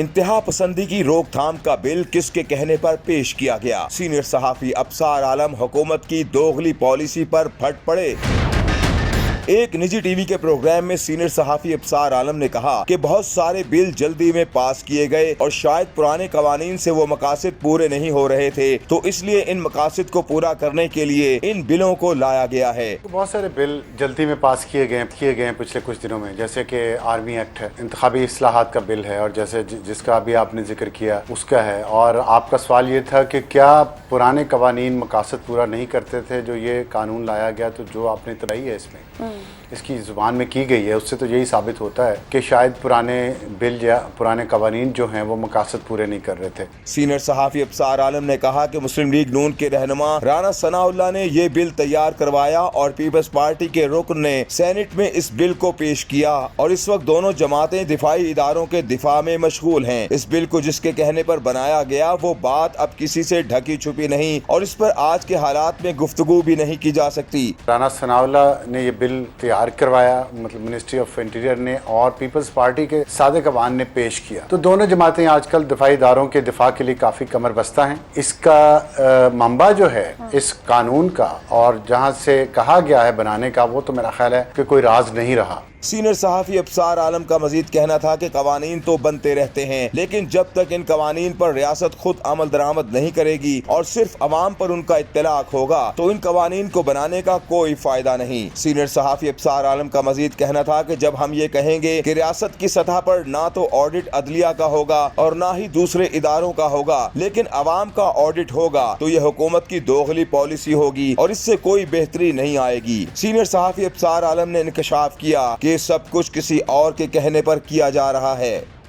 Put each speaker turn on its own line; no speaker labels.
انتہا پسندی کی روک تھام کا بل کس کے کہنے پر پیش کیا گیا؟ سینئر صحافی ابصار عالم حکومت کی دوغلی پالیسی پر پھٹ پڑے۔ ایک نجی ٹی وی کے پروگرام میں سینئر صحافی ابصار عالم نے کہا کہ بہت سارے بل جلدی میں پاس کیے گئے اور شاید پرانے قوانین سے وہ مقاصد پورے نہیں ہو رہے تھے، تو اس لیے ان مقاصد کو پورا کرنے کے لیے ان بلوں کو لایا گیا ہے۔
بہت سارے بل جلدی میں پاس کیے گئے پچھلے کچھ دنوں میں، جیسے کہ آرمی ایکٹ ہے، انتخابی اصلاحات کا بل ہے، اور جیسے جس کا ابھی آپ نے ذکر کیا اس کا ہے۔ اور آپ کا سوال یہ تھا کہ کیا پرانے قوانین مقاصد پورا نہیں کرتے تھے جو یہ قانون لایا گیا؟ تو جو آپ نے ترائی ہے اس میں اس کی زبان میں کی گئی ہے، اس سے تو یہی ثابت ہوتا ہے کہ شاید پرانے بل یا پرانے قوانین جو ہیں وہ مقاصد پورے نہیں کر رہے تھے۔
سینئر صحافی ابصار عالم نے کہا کہ مسلم لیگ نون کے رہنما رانا ثناء اللہ نے یہ بل تیار کروایا اور پیپلز پارٹی کے رکن نے سینٹ میں اس بل کو پیش کیا، اور اس وقت دونوں جماعتیں دفاعی اداروں کے دفاع میں مشغول ہیں۔ اس بل کو جس کے کہنے پر بنایا گیا وہ بات اب کسی سے ڈھکی چھپی نہیں، اور اس پر آج کے حالات میں گفتگو بھی نہیں کی جا سکتی۔
رانا ثناء اللہ نے یہ بل تیار کروایا، مطلب منسٹری آف انٹیریئر نے، اور پیپلز پارٹی کے صادق عوان نے پیش کیا۔ تو دونوں جماعتیں آج کل دفاعی اداروں کے دفاع کے لیے کافی کمر بستہ ہیں۔ اس کا منبع جو ہے اس قانون کا اور جہاں سے کہا گیا ہے بنانے کا، وہ تو میرا خیال ہے کہ کوئی راز نہیں رہا۔
سینئر صحافی ابصار عالم کا مزید کہنا تھا کہ قوانین تو بنتے رہتے ہیں، لیکن جب تک ان قوانین پر ریاست خود عمل درآمد نہیں کرے گی اور صرف عوام پر ان کا اطلاق ہوگا تو ان قوانین کو بنانے کا کوئی فائدہ نہیں۔ سینئر صحافی ابصار عالم کا مزید کہنا تھا کہ جب ہم یہ کہیں گے کہ ریاست کی سطح پر نہ تو آڈٹ عدلیہ کا ہوگا اور نہ ہی دوسرے اداروں کا ہوگا، لیکن عوام کا آڈٹ ہوگا، تو یہ حکومت کی دوغلی پالیسی ہوگی اور اس سے کوئی بہتری نہیں آئے گی۔ سینئر صحافی ابصار عالم نے انکشاف کیا کہ سب کچھ کسی اور کے کہنے پر کیا جا رہا ہے۔